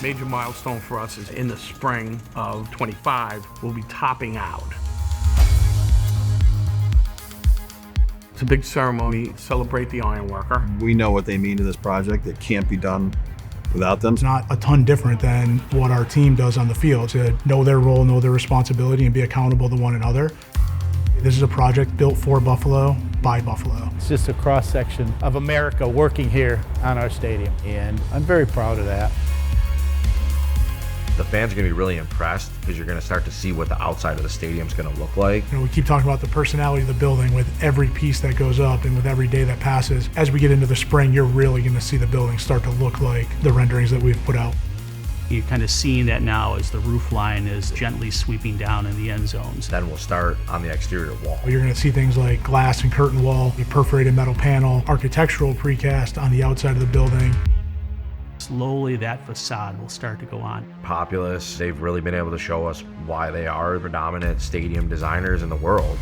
Major milestone for us is in the spring of 25, we'll be topping out. It's a big ceremony, celebrate the ironworker. We know what they mean to this project. It can't be done without them. It's not a ton different than what our team does on the field, to know their role, know their responsibility, and be accountable to one another. This is a project built for Buffalo, by Buffalo. It's just a cross-section of America working here on our stadium, and I'm very proud of that. The fans are going to be really impressed because you're going to start to see what the outside of the stadium is going to look like. We keep talking about the personality of the building with every piece that goes up and with every day that passes. As we get into the spring, you're really going to see the building start to look like the renderings that we've put out. You're kind of seeing that now as the roof line is gently sweeping down in the end zones. Then we'll start on the exterior wall. You're going to see things like glass and curtain wall, a perforated metal panel, architectural precast on the outside of the building. Slowly that facade will start to go on. Populous, they've really been able to show us why they are the predominant stadium designers in the world.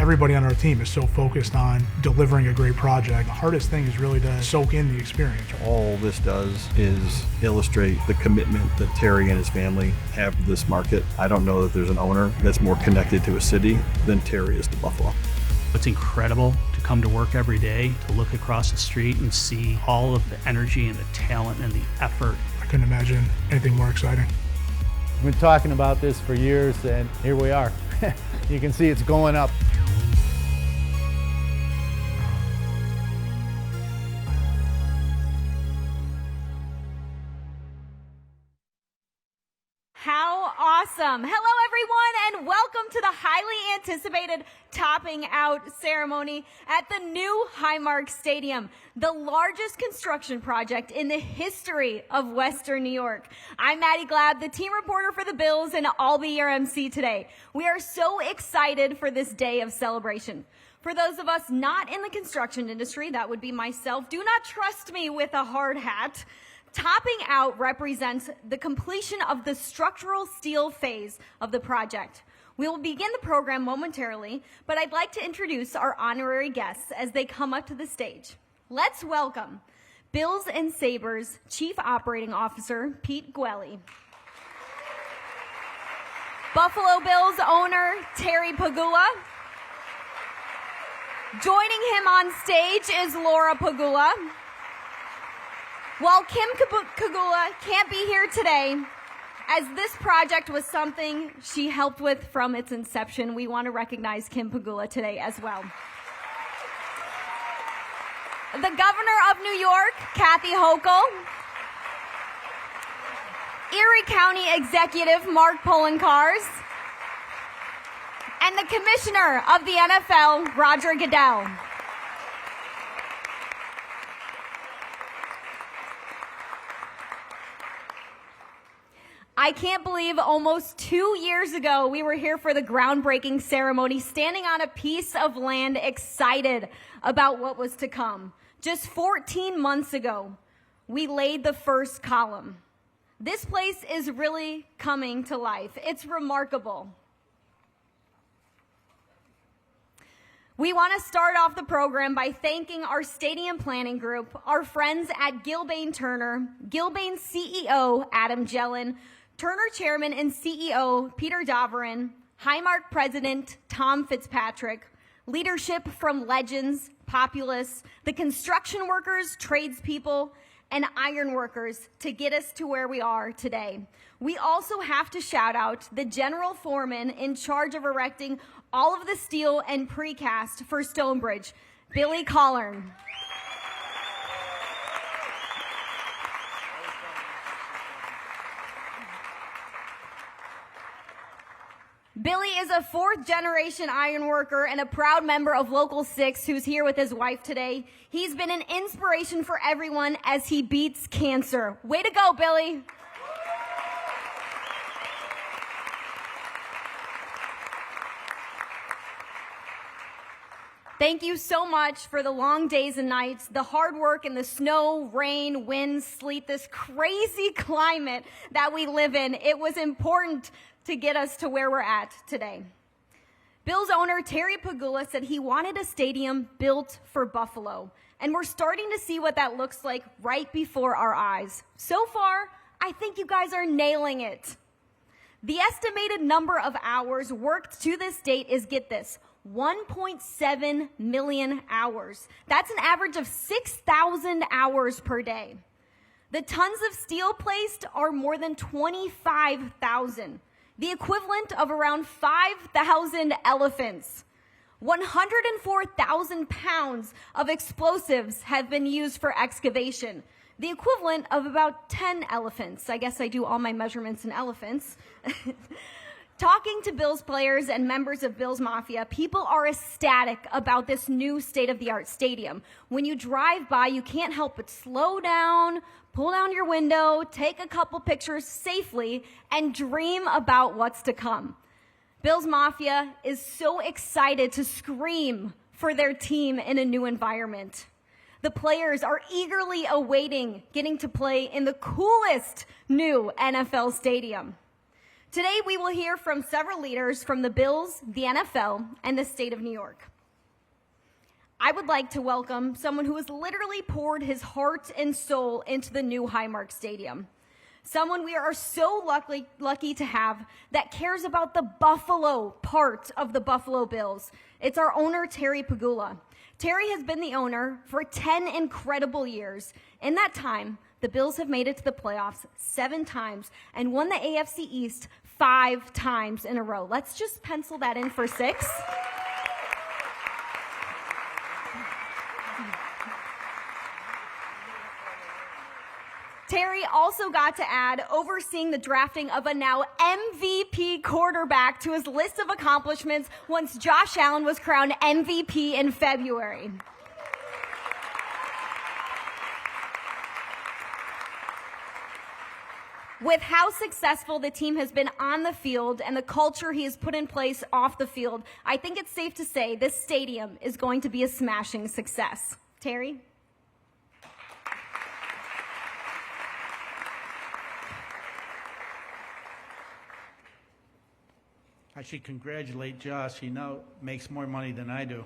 Everybody on our team is so focused on delivering a great project. The hardest thing is really to soak in the experience. All this does is illustrate the commitment that Terry and his family have to this market. I don't know that there's an owner that's more connected to a city than Terry is to Buffalo. It's incredible to come to work every day, to look across the street and see all of the energy and the talent and the effort. I couldn't imagine anything more exciting. We've been talking about this for years, and here we are. You can see it's going up. How awesome. Hello, everyone, and welcome to the highly anticipated topping out ceremony at the new Highmark Stadium, the largest construction project in the history of Western New York. I'm Maddy Glab, the team reporter for the Bills, and I'll be your MC today. We are so excited for this day of celebration. For those of us not in the construction industry, that would be myself, do not trust me with a hard hat. Topping out represents the completion of the structural steel phase of the project. We will begin the program momentarily, but I'd like to introduce our honorary guests as they come up to the stage. Let's welcome Bills and Sabres Chief Operating Officer Pete Gwelly, Buffalo Bills owner Terry Pegula. Joining him on stage is Laura Pagula. While Kim Pagula can't be here today, as this project was something she helped with from its inception, we want to recognize Kim Pagula today as well. The Governor of New York, Kathy Hochul. Erie County Executive Mark Poloncarz. And the Commissioner of the NFL, Roger Goodell. I can't believe almost 2 years ago we were here for the groundbreaking ceremony, standing on a piece of land, excited about what was to come. Just 14 months ago, we laid the first column. This place is really coming to life. It's remarkable. We want to start off the program by thanking our stadium planning group, our friends at Gilbane Turner, Gilbane CEO Adam Jellin, Turner Chairman and CEO Peter Davorin, Highmark President Tom Fitzpatrick, leadership from legends, Populous, the construction workers, tradespeople, and iron workers to get us to where we are today. We also have to shout out the general foreman in charge of erecting all of the steel and precast for Stonebridge, Billy Collern. Billy is a fourth-generation iron worker and a proud member of Local 6 who's here with his wife today. He's been an inspiration for everyone as he beats cancer. Way to go, Billy. Thank you so much for the long days and nights, the hard work in the snow, rain, wind, sleet, this crazy climate that we live in. It was important to get us to where we're at today. Bills owner Terry Pegula said he wanted a stadium built for Buffalo. And we're starting to see what that looks like right before our eyes. So far, I think you guys are nailing it. The estimated number of hours worked to this date is, get this, 1.7 million hours. That's an average of 6,000 hours per day. The tons of steel placed are more than 25,000, the equivalent of around 5,000 elephants. 104,000 pounds of explosives have been used for excavation, the equivalent of about 10 elephants. I guess I do all my measurements in elephants. Talking to Bills players and members of Bills Mafia, people are ecstatic about this new state-of-the-art stadium. When you drive by, you can't help but slow down, pull down your window, take a couple pictures safely, and dream about what's to come. Bills Mafia is so excited to scream for their team in a new environment. The players are eagerly awaiting getting to play in the coolest new NFL stadium. Today, we will hear from several leaders from the Bills, the NFL, and the state of New York. I would like to welcome someone who has literally poured his heart and soul into the new Highmark Stadium. Someone we are so lucky to have that cares about the Buffalo part of the Buffalo Bills. It's our owner, Terry Pegula. Terry has been the owner for 10 incredible years. In that time, the Bills have made it to the playoffs 7 times and won the AFC East 5 times in a row. Let's just pencil that in for 6. Terry also got to add overseeing the drafting of a now MVP quarterback to his list of accomplishments once Josh Allen was crowned MVP in February. With how successful the team has been on the field and the culture he has put in place off the field, I think it's safe to say this stadium is going to be a smashing success. Terry? I should congratulate Josh. He now makes more money than I do.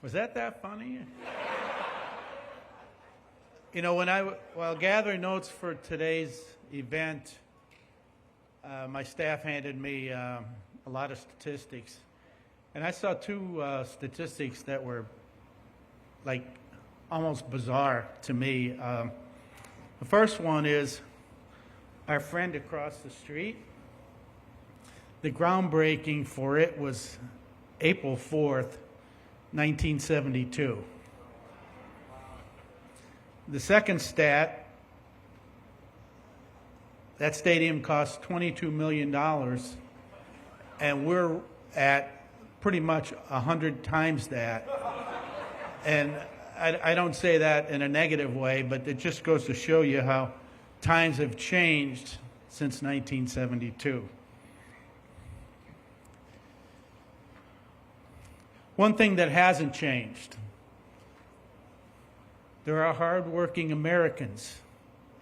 Was that funny? You know, while gathering notes for today's event, my staff handed me a lot of statistics. And I saw 2 statistics that were like almost bizarre to me. The first one is our friend across the street. The groundbreaking for it was April 4th, 1972. The second stat, that stadium cost $22 million, and we're at pretty much 100 times that. And I don't say that in a negative way, but it just goes to show you how times have changed since 1972. One thing that hasn't changed, there are hardworking Americans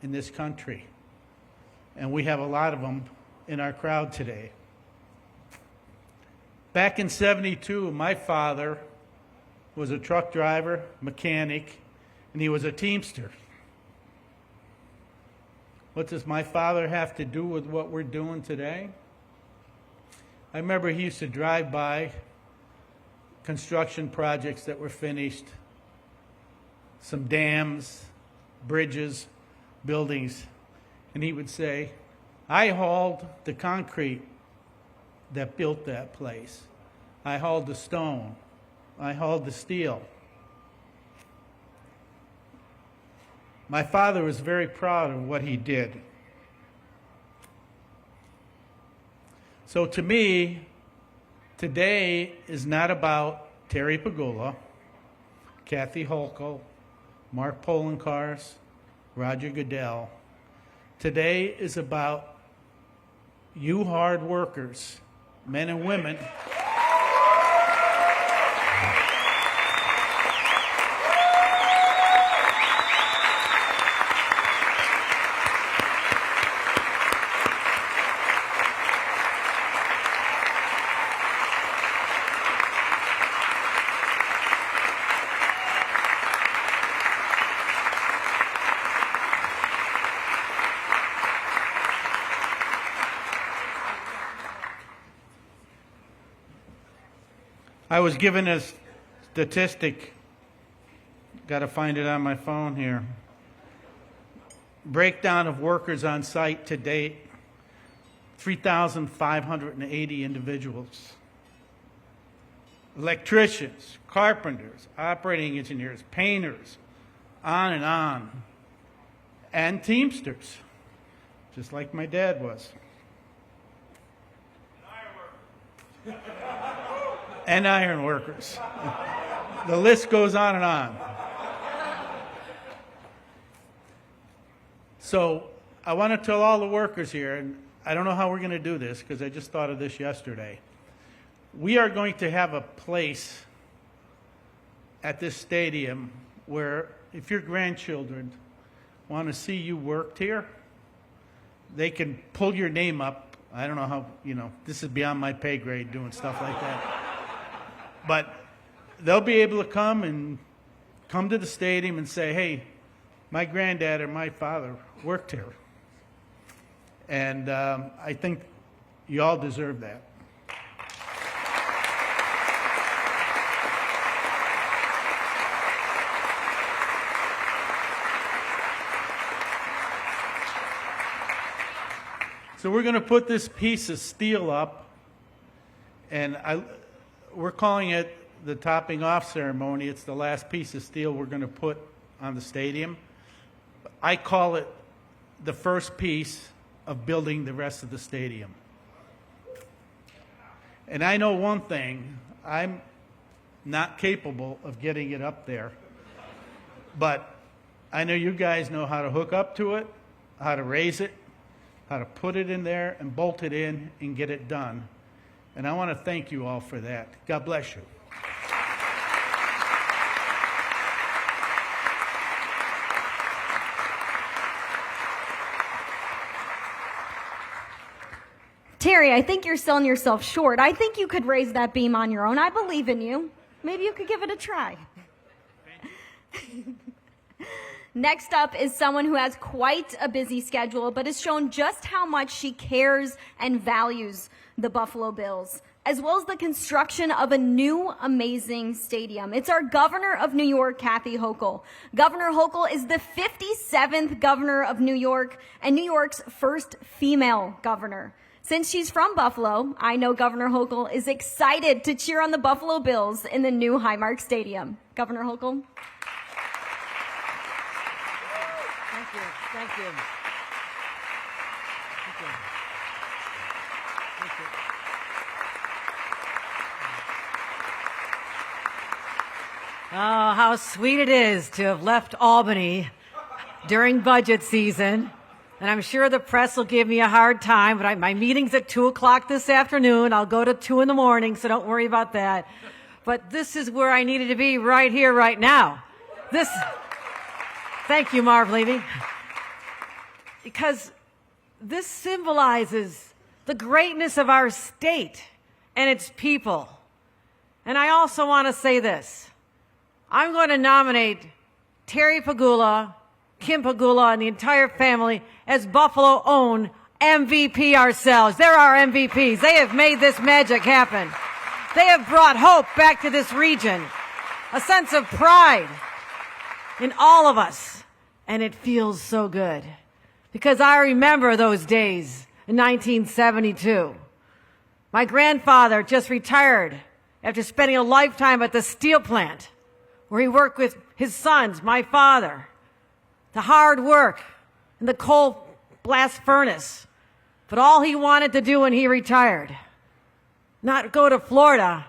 in this country, and we have a lot of them in our crowd today. Back in '72, my father was a truck driver, mechanic, and he was a teamster. What does my father have to do with what we're doing today? I remember he used to drive by construction projects that were finished, some dams, bridges, buildings, and he would say, I hauled the concrete that built that place. I hauled the stone. I hauled the steel. My father was very proud of what he did. So to me, today is not about Terry Pegula, Kathy Hochul, Mark Poloncarz, Roger Goodell. Today is about you hard workers, men and women, I was given a statistic, got to find it on my phone here. Breakdown of workers on site to date, 3,580 individuals. Electricians, carpenters, operating engineers, painters, on, and Teamsters, just like my dad was. And iron workers. The list goes on and on. So I want to tell all the workers here, and I don't know how we're going to do this because I just thought of this yesterday. We are going to have a place at this stadium where if your grandchildren want to see you worked here, they can pull your name up. I don't know how, this is beyond my pay grade doing stuff like that. But they'll be able to come to the stadium and say, hey, my granddad or my father worked here. And I think you all deserve that. So we're going to put this piece of steel up, and we're calling it the topping off ceremony. It's the last piece of steel we're going to put on the stadium. I call it the first piece of building the rest of the stadium. And I know one thing, I'm not capable of getting it up there, but I know you guys know how to hook up to it, how to raise it, how to put it in there and bolt it in and get it done. And I want to thank you all for that. God bless you. Terry, I think you're selling yourself short. I think you could raise that beam on your own. I believe in you. Maybe you could give it a try. Next up is someone who has quite a busy schedule, but has shown just how much she cares and values the Buffalo Bills, as well as the construction of a new, amazing stadium. It's our Governor of New York, Kathy Hochul. Governor Hochul is the 57th governor of New York and New York's first female governor. Since she's from Buffalo, I know Governor Hochul is excited to cheer on the Buffalo Bills in the new Highmark Stadium. Governor Hochul. Thank you. Oh, how sweet it is to have left Albany during budget season. And I'm sure the press will give me a hard time, but my meeting's at 2 o'clock this afternoon. I'll go to 2 in the morning, so don't worry about that. But this is where I needed to be right here, right now. Thank you, Marv Levy. Because this symbolizes the greatness of our state and its people. And I also want to say this. I'm going to nominate Terry Pegula, Kim Pagula, and the entire family as Buffalo-owned MVP ourselves. They're our MVPs. They have made this magic happen. They have brought hope back to this region, a sense of pride in all of us, and it feels so good. Because I remember those days in 1972. My grandfather just retired after spending a lifetime at the steel plant, where he worked with his sons, my father, the hard work in the coal blast furnace. But all he wanted to do when he retired, not go to Florida,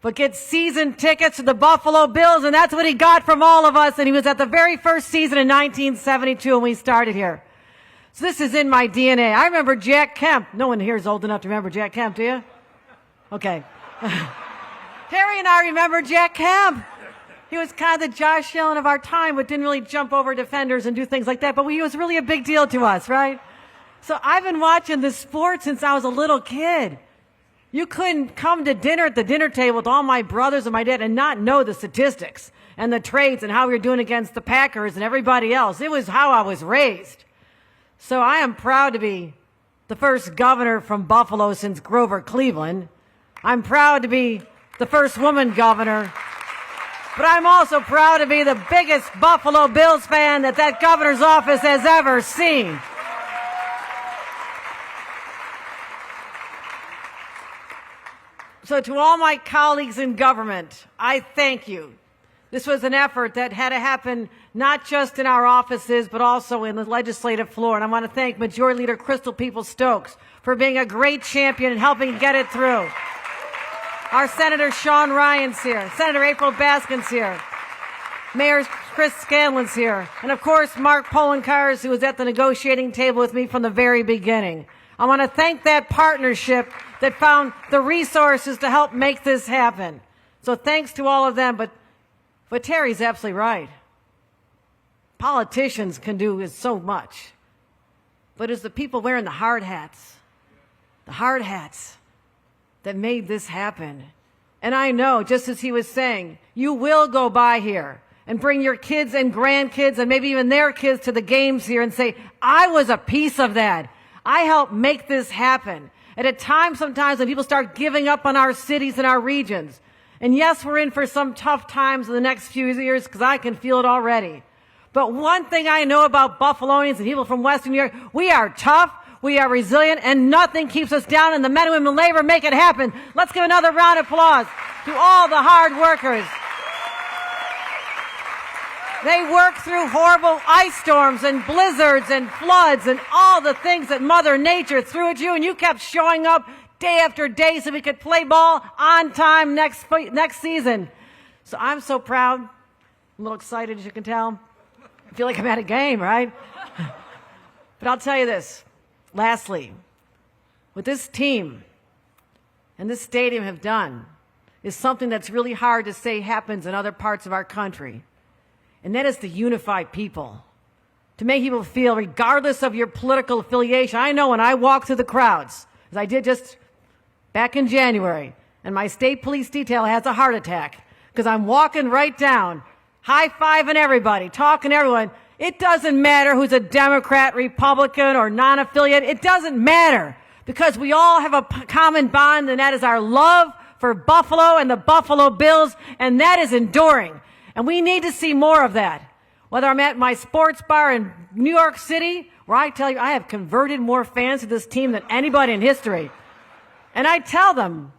but get season tickets to the Buffalo Bills, and that's what he got from all of us. And he was at the very first season in 1972 when we started here. So this is in my DNA. I remember Jack Kemp. No one here is old enough to remember Jack Kemp, do you? Okay. Terry and I remember Jack Kemp. He was kind of the Josh Allen of our time, but didn't really jump over defenders and do things like that. But he was really a big deal to us, right? So I've been watching this sport since I was a little kid. You couldn't come to dinner at the dinner table with all my brothers and my dad and not know the statistics and the trades and how we were doing against the Packers and everybody else. It was how I was raised. So I am proud to be the first governor from Buffalo since Grover Cleveland. I'm proud to be the first woman governor. But I'm also proud to be the biggest Buffalo Bills fan that governor's office has ever seen. So to all my colleagues in government, I thank you. This was an effort that had to happen not just in our offices, but also in the legislative floor. And I want to thank Majority Leader Crystal Peoples-Stokes for being a great champion and helping get it through. Our Senator Sean Ryan's here. Senator April Baskin's here. Mayor Chris Scanlon's here. And of course, Mark Poloncarz, who was at the negotiating table with me from the very beginning. I want to thank that partnership that found the resources to help make this happen. So thanks to all of them, but Terry's absolutely right. Politicians can do so much. But it's the people wearing the hard hats that made this happen. And I know, just as he was saying, you will go by here and bring your kids and grandkids and maybe even their kids to the games here and say, I was a piece of that. I helped make this happen. At a time sometimes when people start giving up on our cities and our regions. And yes, we're in for some tough times in the next few years because I can feel it already. But one thing I know about Buffalonians and people from Western New York, we are tough, we are resilient, and nothing keeps us down, and the men and women in labor make it happen. Let's give another round of applause to all the hard workers. They work through horrible ice storms and blizzards and floods and all the things that Mother Nature threw at you, and you kept showing up day after day so we could play ball on time next season. So I'm so proud. I'm a little excited, as you can tell. I feel like I'm at a game, right? But I'll tell you this. Lastly, what this team and this stadium have done is something that's really hard to say happens in other parts of our country. And that is to unify people, to make people feel, regardless of your political affiliation. I know when I walk through the crowds, as I did just back in January, and my state police detail has a heart attack, because I'm walking right down, high-fiving everybody, talking to everyone. It doesn't matter who's a Democrat, Republican, or non-affiliate. It doesn't matter, because we all have a common bond, and that is our love for Buffalo and the Buffalo Bills, and that is enduring. And we need to see more of that. Whether I'm at my sports bar in New York City, where I tell you I have converted more fans to this team than anybody in history. And I tell them,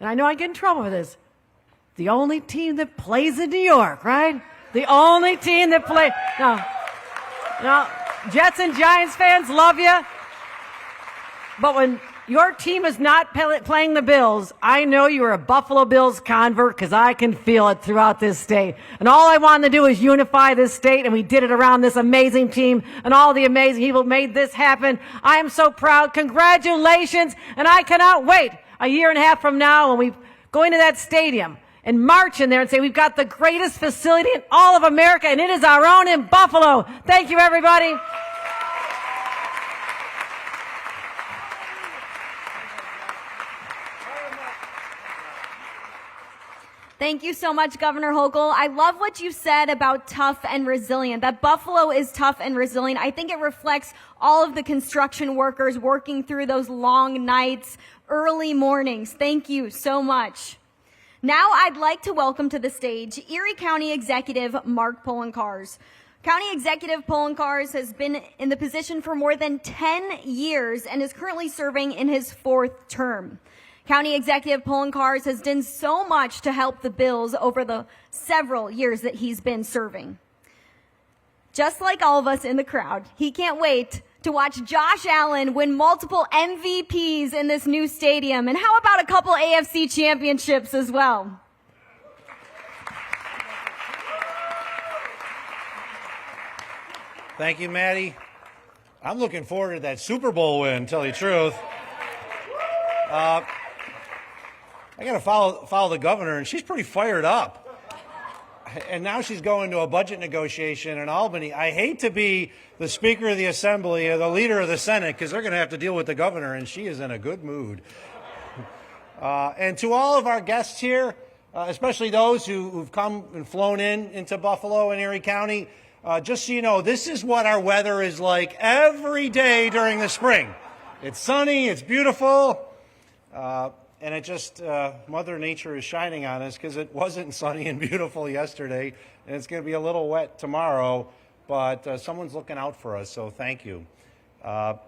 and I know I get in trouble for this, the only team that plays in New York, right? The only team that plays. No, Jets and Giants fans love you. But when your team is not playing the Bills, I know you're a Buffalo Bills convert because I can feel it throughout this state. And all I wanted to do is unify this state, and we did it around this amazing team and all the amazing people made this happen. I am so proud. Congratulations. And I cannot wait a year and a half from now when we go into that stadium and march in there and say we've got the greatest facility in all of America, and it is our own in Buffalo. Thank you, everybody. Thank you so much, Governor Hochul. I love what you said about tough and resilient, that Buffalo is tough and resilient. I think it reflects all of the construction workers working through those long nights, early mornings. Thank you so much. Now I'd like to welcome to the stage Erie County Executive Mark Poloncarz. County Executive Poloncarz has been in the position for more than 10 years and is currently serving in his 4th term. County Executive Poloncarz has done so much to help the Bills over the several years that he's been serving. Just like all of us in the crowd, he can't wait to watch Josh Allen win multiple MVPs in this new stadium. And how about a couple AFC championships as well? Thank you, Maddy. I'm looking forward to that Super Bowl win, to tell you the truth. I got to follow the governor, and she's pretty fired up. And now she's going to a budget negotiation in Albany. I hate to be the Speaker of the Assembly or the Leader of the Senate, because they're going to have to deal with the governor, and she is in a good mood. And to all of our guests here, especially those who've come and flown into Buffalo and Erie County, just so you know, this is what our weather is like every day during the spring. It's sunny, it's beautiful. And it just, Mother Nature is shining on us because it wasn't sunny and beautiful yesterday, and it's going to be a little wet tomorrow, but someone's looking out for us, so thank you. I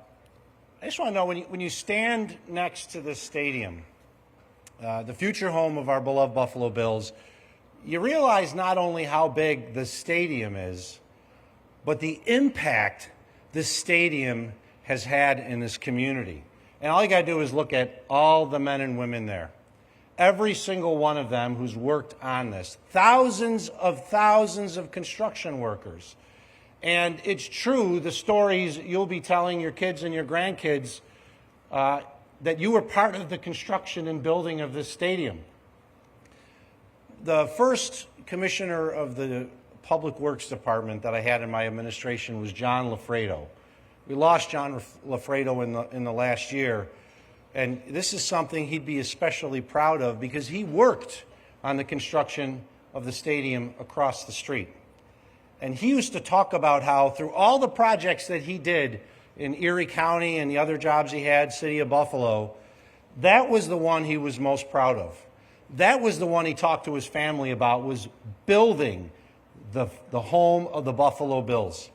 just want to know, when you stand next to this stadium, the future home of our beloved Buffalo Bills, you realize not only how big the stadium is, but the impact this stadium has had in this community. And all you got to do is look at all the men and women there. Every single one of them who's worked on this. Thousands of construction workers. And it's true, the stories you'll be telling your kids and your grandkids that you were part of the construction and building of this stadium. The first commissioner of the Public Works Department that I had in my administration was John Lafredo. We lost John Lafredo in the last year, and this is something he'd be especially proud of because he worked on the construction of the stadium across the street. And he used to talk about how through all the projects that he did in Erie County and the other jobs he had, City of Buffalo, that was the one he was most proud of. That was the one he talked to his family about, was building the home of the Buffalo Bills.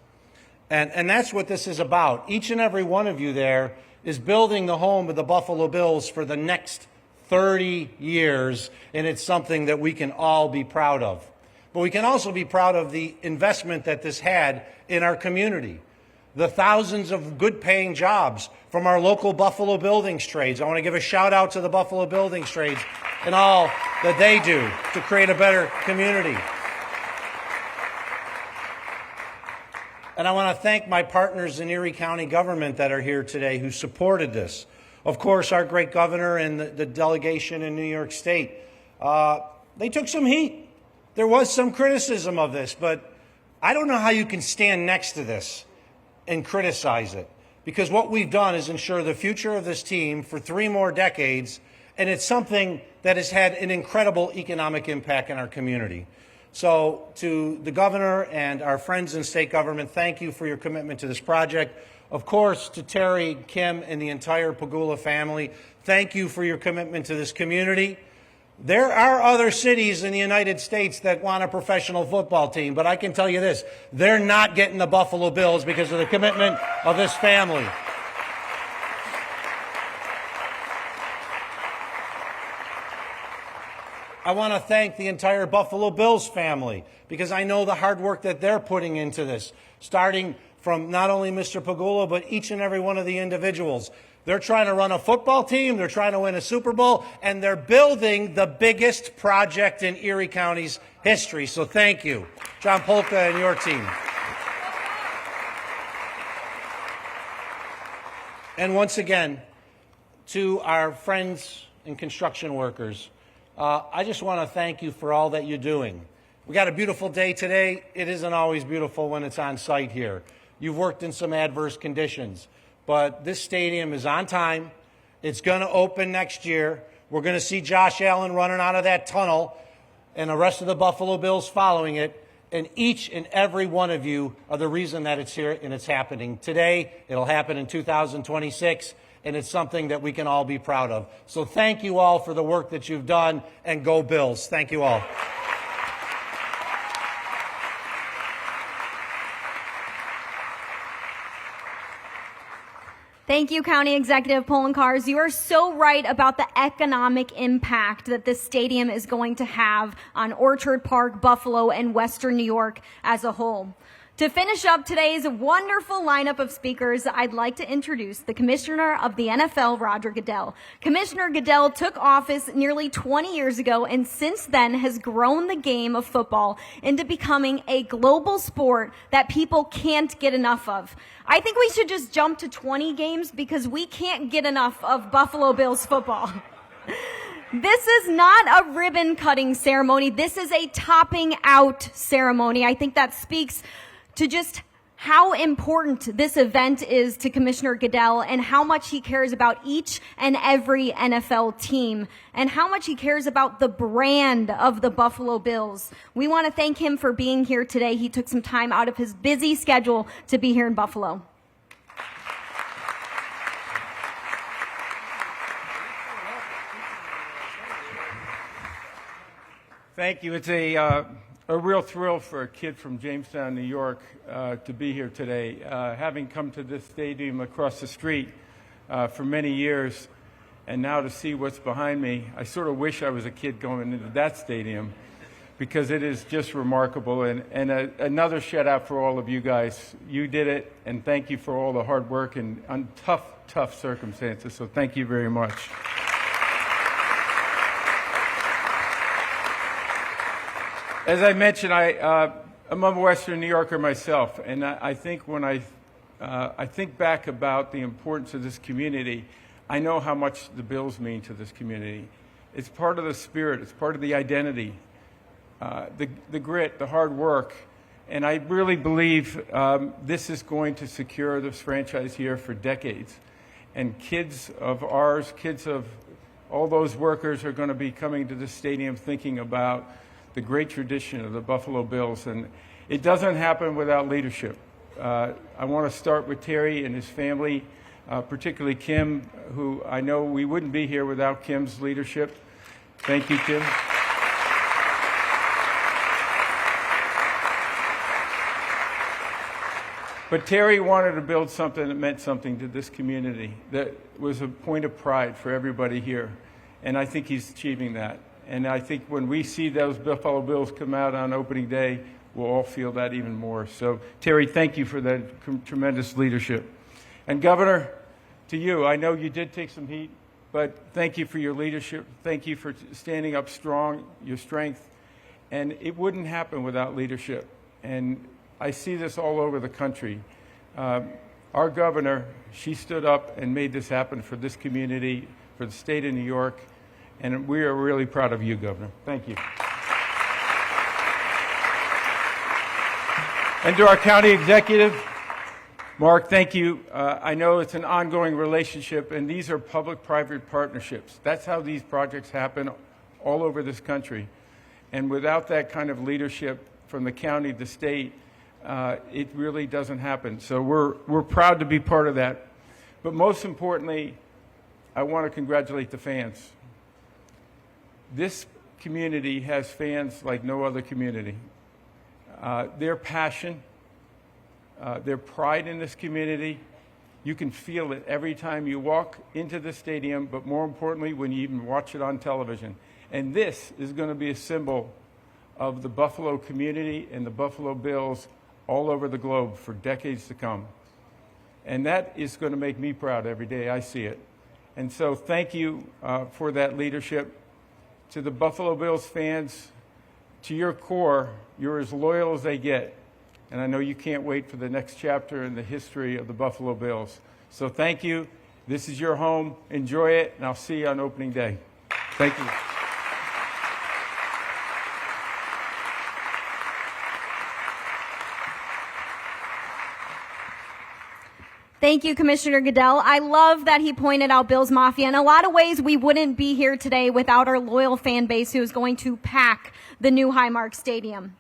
And that's what this is about. Each and every one of you there is building the home of the Buffalo Bills for the next 30 years, and it's something that we can all be proud of. But we can also be proud of the investment that this had in our community. The thousands of good-paying jobs from our local Buffalo buildings trades. I want to give a shout-out to the Buffalo buildings trades and all that they do to create a better community. And I want to thank my partners in Erie County government that are here today who supported this. Of course, our great governor and the delegation in New York State. They took some heat. There was some criticism of this, but I don't know how you can stand next to this and criticize it. Because what we've done is ensure the future of this team for 3 more decades, and it's something that has had an incredible economic impact in our community. So to the governor and our friends in state government, thank you for your commitment to this project. Of course, to Terry, Kim, and the entire Pagula family, thank you for your commitment to this community. There are other cities in the United States that want a professional football team, but I can tell you this, they're not getting the Buffalo Bills because of the commitment of this family. I want to thank the entire Buffalo Bills family because I know the hard work that they're putting into this, starting from not only Mr. Pagula, but each and every one of the individuals. They're trying to run a football team, they're trying to win a Super Bowl, and they're building the biggest project in Erie County's history. So thank you, John Polka and your team. And once again, to our friends and construction workers, I just want to thank you for all that you're doing. We got a beautiful day today. It isn't always beautiful when it's on site here. You've worked in some adverse conditions, but this stadium is on time. It's going to open next year. We're going to see Josh Allen running out of that tunnel and the rest of the Buffalo Bills following it. And each and every one of you are the reason that it's here and it's happening today. It'll happen in 2026. And it's something that we can all be proud of. So thank you all for the work that you've done, and go Bills. Thank you all. Thank you, County Executive Poloncarz. You are so right about the economic impact that this stadium is going to have on Orchard Park, Buffalo, and Western New York as a whole. To finish up today's wonderful lineup of speakers, I'd like to introduce the Commissioner of the NFL, Roger Goodell. Commissioner Goodell took office nearly 20 years ago and since then has grown the game of football into becoming a global sport that people can't get enough of. I think we should just jump to 20 games because we can't get enough of Buffalo Bills football. This is not a ribbon cutting ceremony. This is a topping out ceremony. I think that speaks to just how important this event is to Commissioner Goodell and how much he cares about each and every NFL team and how much he cares about the brand of the Buffalo Bills. We want to thank him for being here today. He took some time out of his busy schedule to be here in Buffalo. Thank you. It's a real thrill for a kid from Jamestown, New York, to be here today. Having come to this stadium across the street for many years, and now to see what's behind me, I sort of wish I was a kid going into that stadium, because it is just remarkable. And another shout out for all of you guys. You did it, and thank you for all the hard work and tough circumstances. So thank you very much. As I mentioned, I'm a Western New Yorker myself, and I think when I think back about the importance of this community, I know how much the Bills mean to this community. It's part of the spirit. It's part of the identity, the grit, the hard work, and I really believe this is going to secure this franchise here for decades. And kids of ours, kids of all those workers are going to be coming to this stadium thinking about the great tradition of the Buffalo Bills, and it doesn't happen without leadership. I want to start with Terry and his family, particularly Kim, who I know we wouldn't be here without Kim's leadership. Thank you, Kim. But Terry wanted to build something that meant something to this community, that was a point of pride for everybody here, and I think he's achieving that. And I think when we see those Buffalo Bills come out on opening day, we'll all feel that even more. So, Terry, thank you for that tremendous leadership. And, Governor, to you, I know you did take some heat, but thank you for your leadership. Thank you for standing up strong, your strength. And it wouldn't happen without leadership. And I see this all over the country. Our governor, she stood up and made this happen for this community, for the state of New York. And we are really proud of you, Governor. Thank you. And to our county executive, Mark, thank you. I know it's an ongoing relationship, and these are public-private partnerships. That's how these projects happen all over this country. And without that kind of leadership from the county, the state, it really doesn't happen. So we're proud to be part of that. But most importantly, I want to congratulate the fans. This community has fans like no other community. Their passion, their pride in this community, you can feel it every time you walk into the stadium, but more importantly, when you even watch it on television. And this is going to be a symbol of the Buffalo community and the Buffalo Bills all over the globe for decades to come. And that is going to make me proud every day I see it. And so thank you for that leadership. To the Buffalo Bills fans, to your core, you're as loyal as they get. And I know you can't wait for the next chapter in the history of the Buffalo Bills. So thank you. This is your home. Enjoy it, and I'll see you on opening day. Thank you. Thank you, Commissioner Goodell. I love that he pointed out Bills Mafia. In a lot of ways, we wouldn't be here today without our loyal fan base who is going to pack the new Highmark Stadium.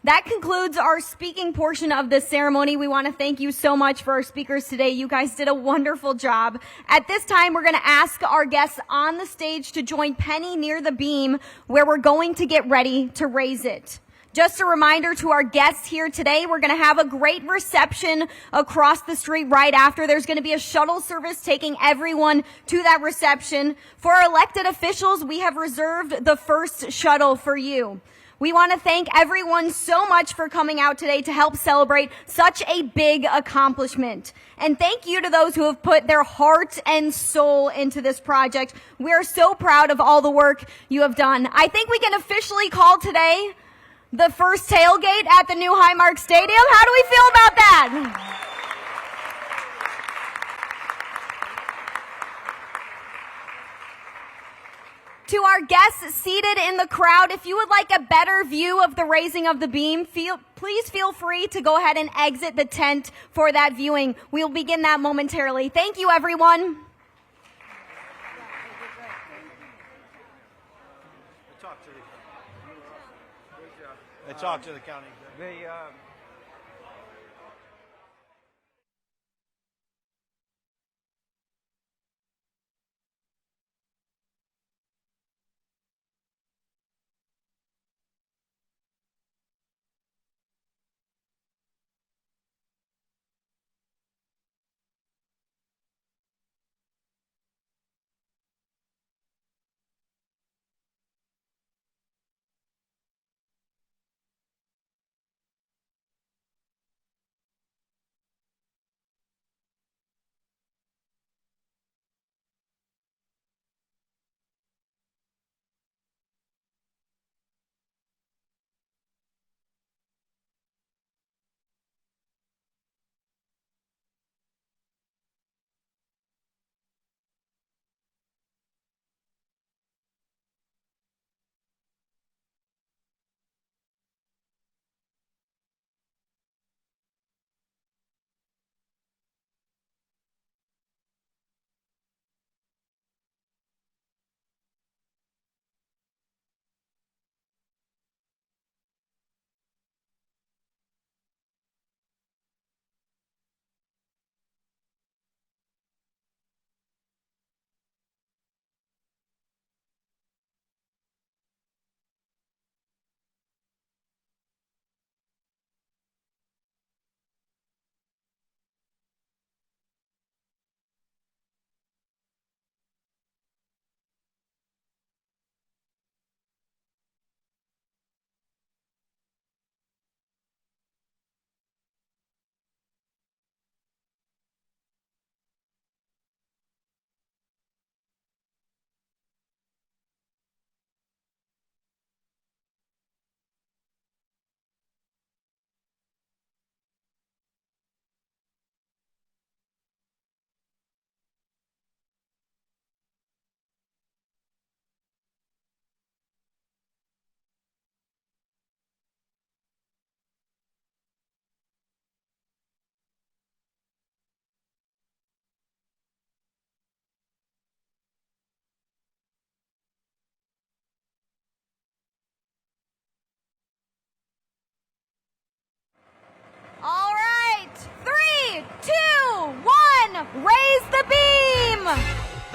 That concludes our speaking portion of this ceremony. We want to thank you so much for our speakers today. You guys did a wonderful job. At this time, we're going to ask our guests on the stage to join Penny near the beam where we're going to get ready to raise it. Just a reminder to our guests here today, we're going to have a great reception across the street right after. There's going to be a shuttle service taking everyone to that reception. For our elected officials, we have reserved the first shuttle for you. We want to thank everyone so much for coming out today to help celebrate such a big accomplishment. And thank you to those who have put their heart and soul into this project. We are so proud of all the work you have done. I think we can officially call today the first tailgate at the new Highmark Stadium. How do we feel about that? To our guests seated in the crowd, if you would like a better view of the raising of the beam, please feel free to go ahead and exit the tent for that viewing. We'll begin that momentarily. Thank you, everyone. I talked to the county.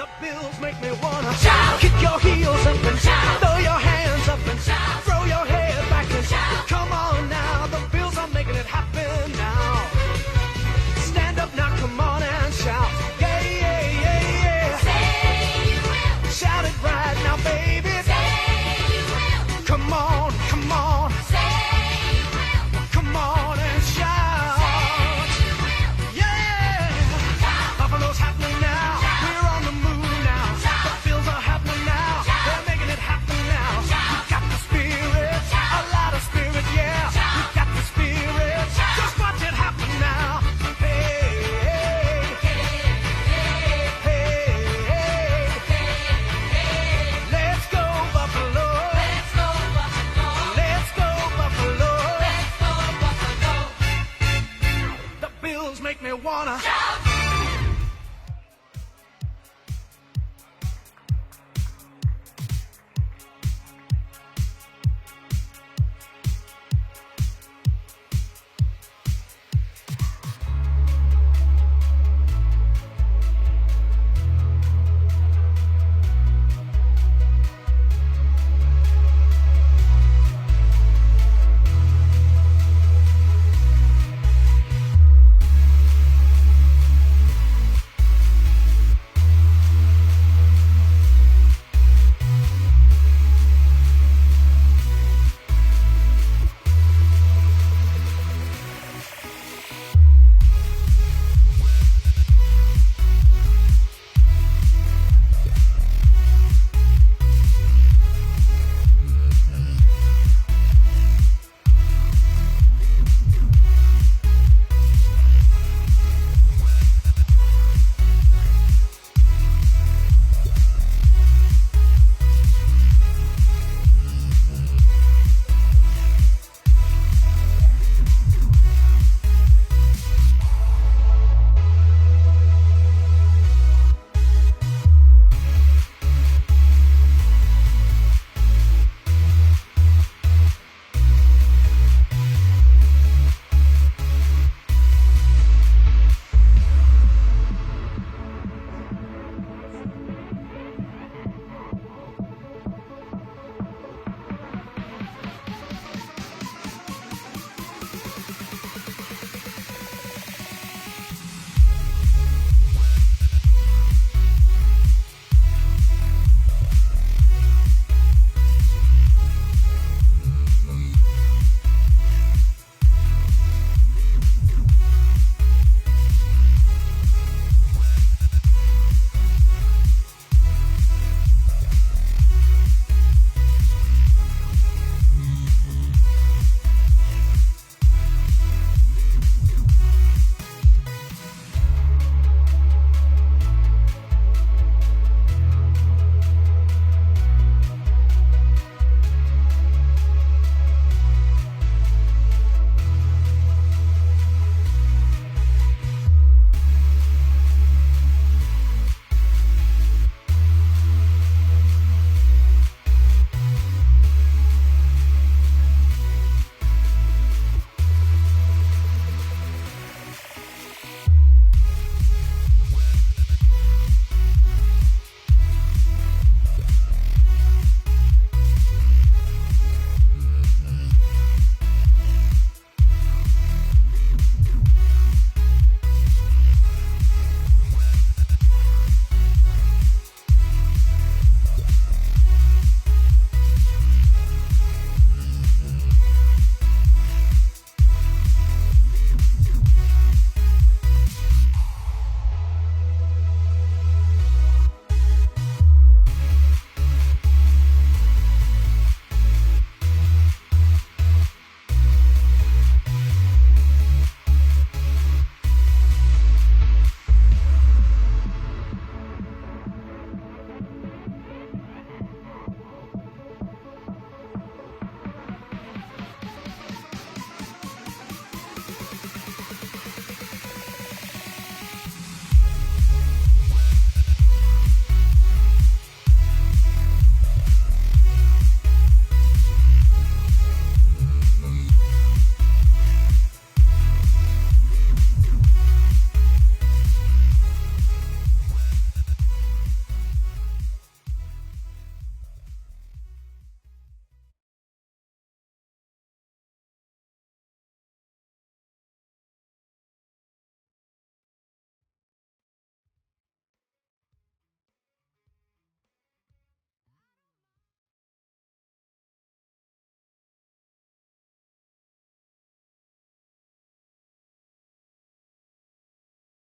The Bills make me wanna shout. Kick your heels up and shout. Throw your hands up and shout. Throw your head back and shout. Come on now, the Bills are making it happen now. Stand up now, come on and shout. Yeah, yeah, yeah, yeah. Say you will. Shout it right now, baby.